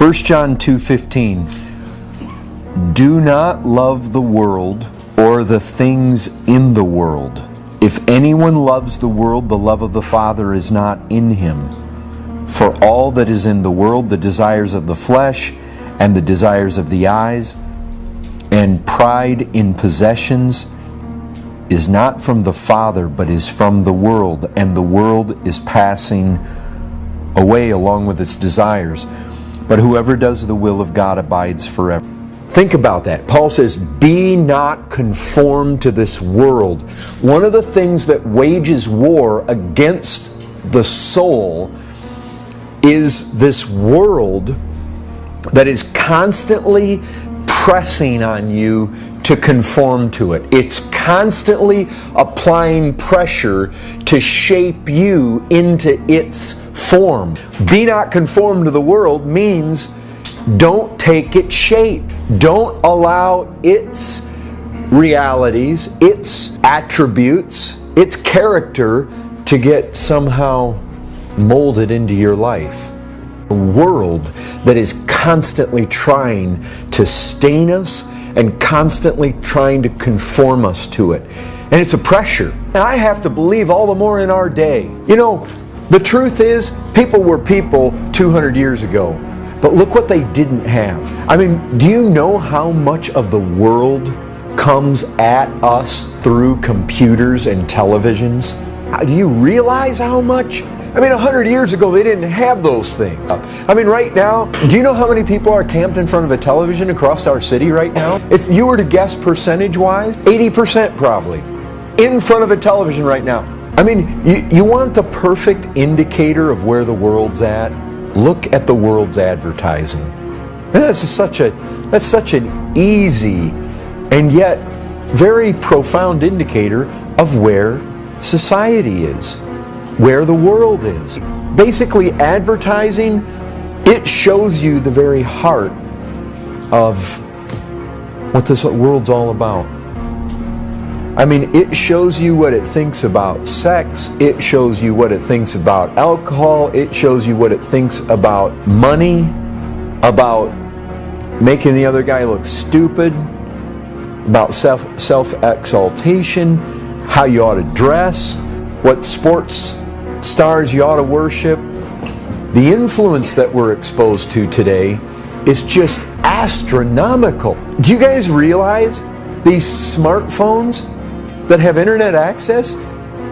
1 John 2:15. Do not love the world or the things in the world. If anyone loves the world, the love of the Father is not in him. For all that is in the world, the desires of the flesh and the desires of the eyes and pride in possessions is not from the Father, but is from the world, and the world is passing away along with its desires. But whoever does the will of God abides forever. Think about that. Paul says, be not conformed to this world. One of the things that wages war against the soul is this world that is constantly pressing on you to conform to it. It's constantly applying pressure to shape you into its form. Be not conformed to the world means don't take its shape. Don't allow its realities, its attributes, its character to get somehow molded into your life. A world that is constantly trying to stain us and constantly trying to conform us to it. And it's a pressure. And I have to believe all the more in our day. You know, the truth is, people were people 200 years ago. But look what they didn't have. I mean, do you know how much of the world comes at us through computers and televisions? Do you realize how much? I mean, 100 years ago, they didn't have those things. I mean, right now, do you know how many people are camped in front of a television across our city right now? If you were to guess percentage-wise, 80% probably, in front of a television right now. I mean, you want the perfect indicator of where the world's at? Look at the world's advertising. That's such an easy and yet very profound indicator of where society is, where the world is. Basically, advertising, it shows you the very heart of what this world's all about. I mean, it shows you what it thinks about sex, it shows you what it thinks about alcohol, it shows you what it thinks about money, about making the other guy look stupid, about self-exaltation, how you ought to dress, what sports stars you ought to worship. The influence that we're exposed to today is just astronomical. Do you guys realize these smartphones that have internet access,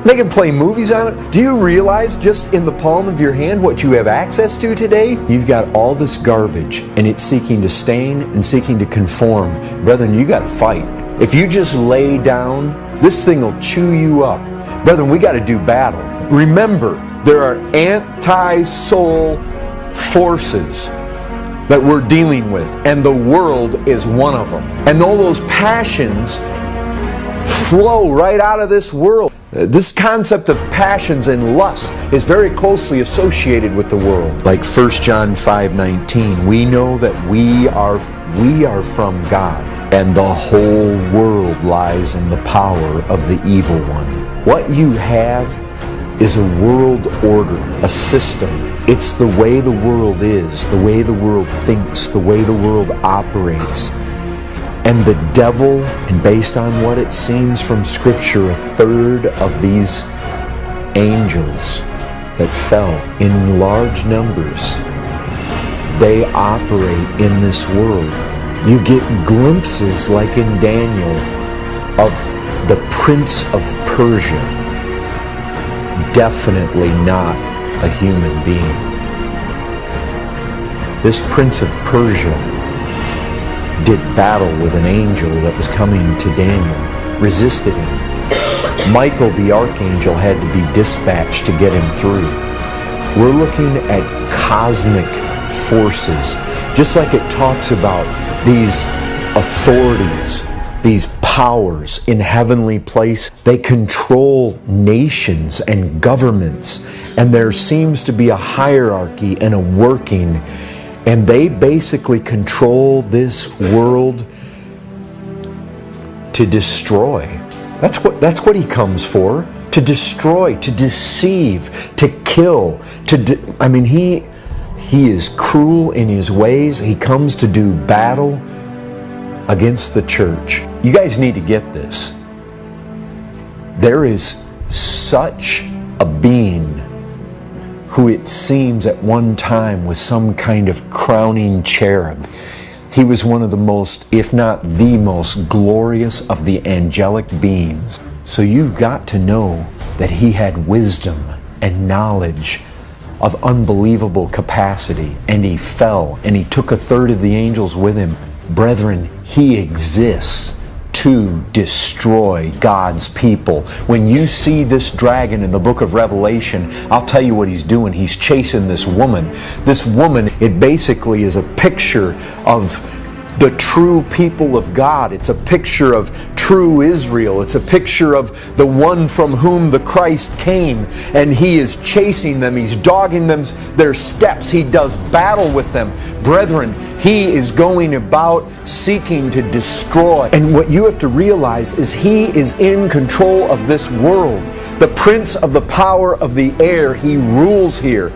they can play movies on it? Do you realize just in the palm of your hand what you have access to today? You've got all this garbage and it's seeking to stain and seeking to conform. Brethren, you got to fight. If you just lay down, this thing will chew you up. Brethren, we got to do battle. Remember, there are anti-soul forces that we're dealing with, and the world is one of them. And all those passions flow right out of this world. This concept of passions and lust is very closely associated with the world. Like 1 John 5:19, we know that we are from God, and the whole world lies in the power of the evil one. What you have is a world order, a system. It's the way the world is, the way the world thinks, the way the world operates. And the devil, and based on what it seems from Scripture, a third of these angels that fell in large numbers, they operate in this world. You get glimpses, like in Daniel, of the Prince of Persia. Definitely not a human being. This Prince of Persia did battle with an angel that was coming to Daniel, resisted him. Michael the archangel had to be dispatched to get him through. We're looking at cosmic forces, just like it talks about these authorities, these powers in heavenly place. They control nations and governments, and there seems to be a hierarchy and a working, and they basically control this world to destroy. That's what he comes for, to destroy, to deceive, to kill. He is cruel in his ways. He comes to do battle against the church. You guys need to get this. There is such a being who it seems at one time was some kind of crowning cherub. He was one of the most, if not the most glorious of the angelic beings. So you've got to know that he had wisdom and knowledge of unbelievable capacity, and he fell, and he took a third of the angels with him. Brethren, he exists to destroy God's people. When you see this dragon in the book of Revelation, I'll tell you what he's doing. He's chasing this woman. This woman, it basically is a picture of the true people of God. It's a picture of true Israel. It's a picture of the one from whom the Christ came, and he is chasing them. He's dogging them, their steps. He does battle with them. Brethren, he is going about seeking to destroy. And what you have to realize is he is in control of this world. The prince of the power of the air, he rules here.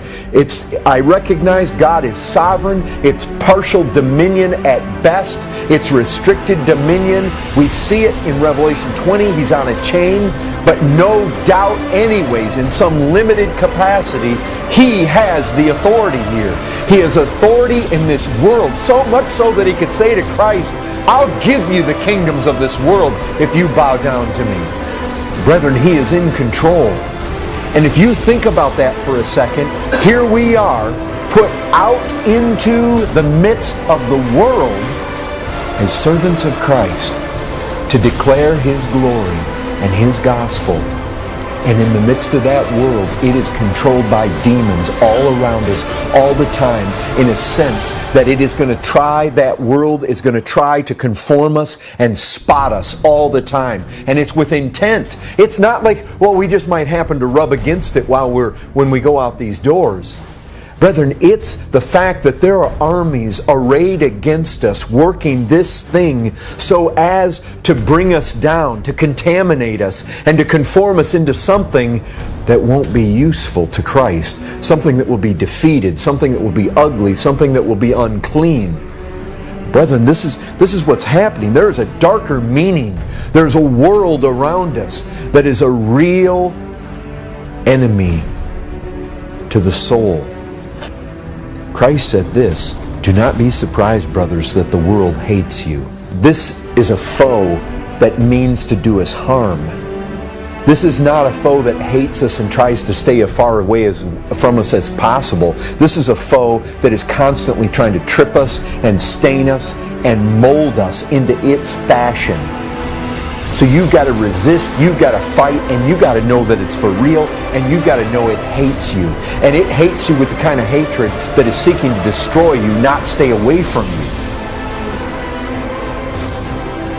I recognize God is sovereign. It's partial dominion at best. It's restricted dominion. We see it in Revelation 20. He's on a chain. But no doubt anyways, in some limited capacity, he has the authority here. He has authority in this world, so much so that he could say to Christ, I'll give you the kingdoms of this world if you bow down to me. Brethren, he is in control. And if you think about that for a second, here we are, put out into the midst of the world as servants of Christ to declare his glory and his gospel. And in the midst of that world, it is controlled by demons all around us all the time, in a sense that it is going to try, that world is going to try to conform us and spot us all the time. And it's with intent. It's not like, well, we just might happen to rub against it when we go out these doors. Brethren, it's the fact that there are armies arrayed against us, working this thing so as to bring us down, to contaminate us, and to conform us into something that won't be useful to Christ, something that will be defeated, something that will be ugly, something that will be unclean. Brethren, this is what's happening. There is a darker meaning. There's a world around us that is a real enemy to the soul. Christ said this, do not be surprised, brothers, that the world hates you. This is a foe that means to do us harm. This is not a foe that hates us and tries to stay as far away from us as possible. This is a foe that is constantly trying to trip us and stain us and mold us into its fashion. So you've got to resist, you've got to fight, and you've got to know that it's for real, and you've got to know it hates you. And it hates you with the kind of hatred that is seeking to destroy you, not stay away from you.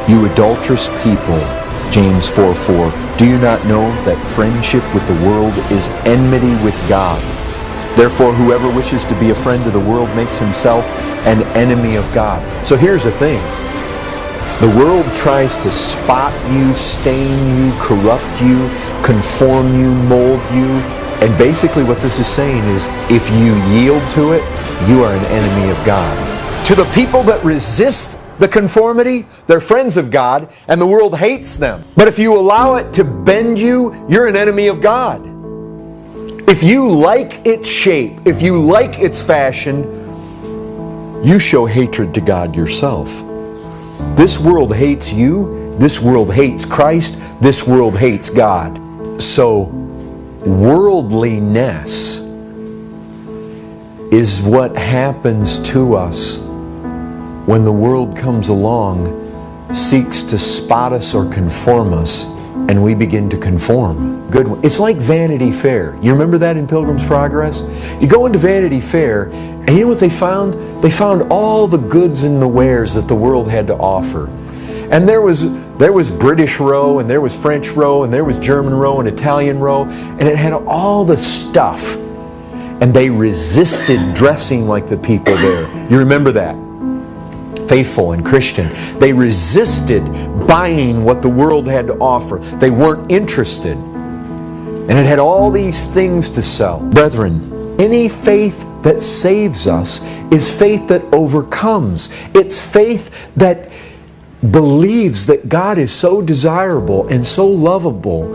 You adulterous people, James 4:4, do you not know that friendship with the world is enmity with God? Therefore, whoever wishes to be a friend of the world makes himself an enemy of God. So here's the thing. The world tries to spot you, stain you, corrupt you, conform you, mold you. And basically what this is saying is, if you yield to it, you are an enemy of God. To the people that resist the conformity, they're friends of God, and the world hates them. But if you allow it to bend you, you're an enemy of God. If you like its shape, if you like its fashion, you show hatred to God yourself. This world hates you, this world hates Christ, this world hates God. So, worldliness is what happens to us when the world comes along, seeks to spot us or conform us, and we begin to conform. Good one. It's like Vanity Fair. You remember that in Pilgrim's Progress? You go into Vanity Fair, and you know what they found? They found all the goods and the wares that the world had to offer. And there was British Row, and there was French Row, and there was German Row, and Italian Row, and it had all the stuff. And they resisted dressing like the people there. You remember that? Faithful and Christian. They resisted buying what the world had to offer. They weren't interested. And it had all these things to sell. Brethren, any faith that saves us is faith that overcomes. It's faith that believes that God is so desirable and so lovable,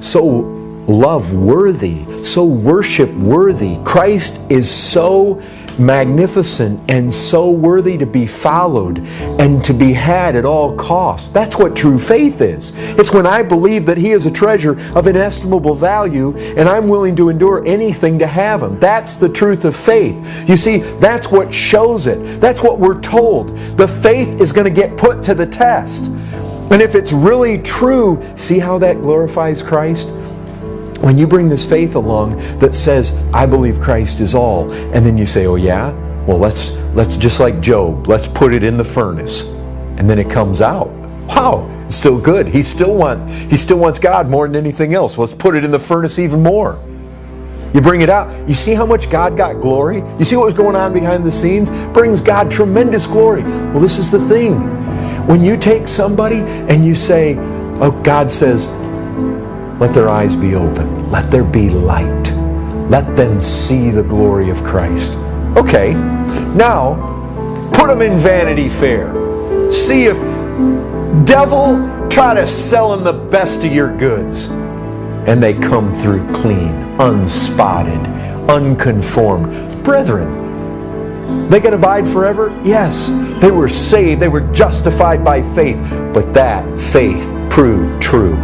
so love-worthy, so worship-worthy. Christ is so magnificent and so worthy to be followed and to be had at all costs. That's what true faith is. It's when I believe that He is a treasure of inestimable value and I'm willing to endure anything to have Him. That's the truth of faith. You see, that's what shows it. That's what we're told. The faith is going to get put to the test. And if it's really true, see how that glorifies Christ? When you bring this faith along that says, I believe Christ is all, and then you say, oh yeah? Well, let's just like Job, let's put it in the furnace. And then it comes out. Wow, it's still good. He still wants God more than anything else. Let's put it in the furnace even more. You bring it out. You see how much God got glory? You see what was going on behind the scenes? Brings God tremendous glory. Well, this is the thing. When you take somebody and you say, oh, God says, let their eyes be open. Let there be light. Let them see the glory of Christ. Okay, now put them in Vanity Fair. See if devil try to sell them the best of your goods. And they come through clean, unspotted, unconformed. Brethren, they can abide forever? Yes. They were saved. They were justified by faith. But that faith proved true.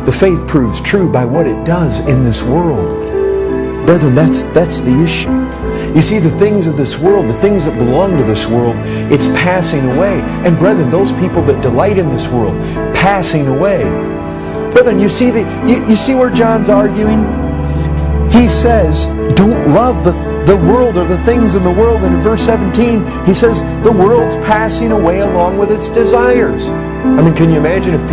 The faith proves true by what it does in this world. Brethren, that's the issue. You see, the things of this world, the things that belong to this world, it's passing away. And brethren, those people that delight in this world, passing away. Brethren, you see where John's arguing? He says, don't love the world or the things in the world. And in verse 17, he says, the world's passing away along with its desires. I mean, can you imagine if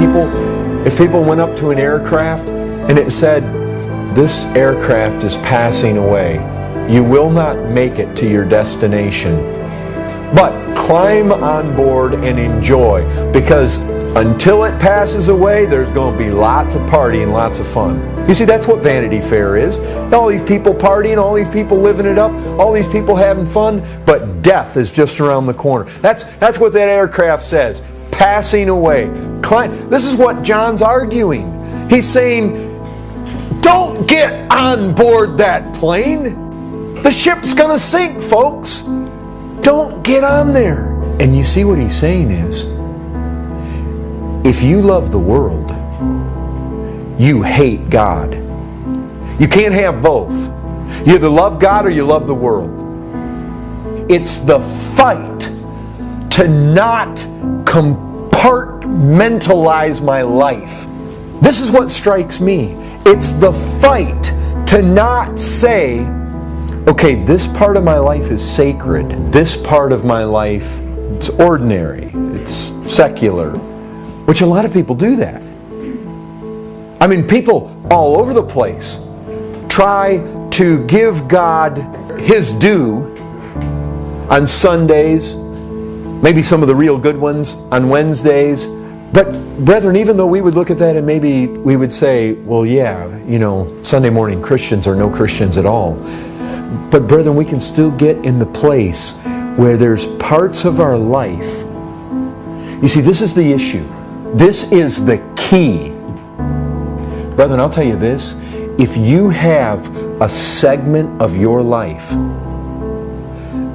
people went up to an aircraft and it said, this aircraft is passing away. You will not make it to your destination. But climb on board and enjoy, because until it passes away, there's going to be lots of partying, lots of fun. You see, that's what Vanity Fair is. All these people partying, all these people living it up, all these people having fun, but death is just around the corner. That's what that aircraft says. Passing away. This is what John's arguing. He's saying, don't get on board that plane. The ship's going to sink, folks. Don't get on there. And you see what he's saying is, if you love the world, you hate God. You can't have both. You either love God or you love the world. It's the fight to not compartmentalize my life. This is what strikes me. It's the fight to not say, okay, this part of my life is sacred. This part of my life, it's ordinary. It's secular. Which a lot of people do that. I mean, people all over the place try to give God His due on Sundays, maybe some of the real good ones on Wednesdays. But brethren, even though we would look at that and maybe we would say, well, yeah, Sunday morning Christians are no Christians at all. But brethren, we can still get in the place where there's parts of our life. You see, this is the issue. This is the key. Brethren, I'll tell you this. If you have a segment of your life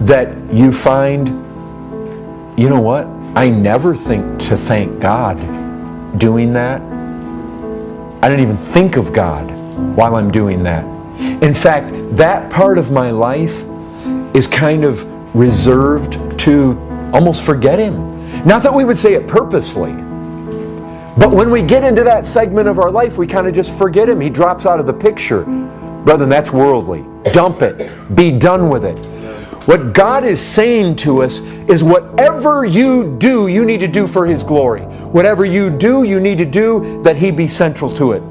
that you find, you know what? I never think to thank God doing that. I don't even think of God while I'm doing that. In fact, that part of my life is kind of reserved to almost forget Him. Not that we would say it purposely, but when we get into that segment of our life, we kind of just forget Him. He drops out of the picture. Brethren, that's worldly. Dump it. Be done with it. What God is saying to us is whatever you do, you need to do for His glory. Whatever you do, you need to do that He be central to it.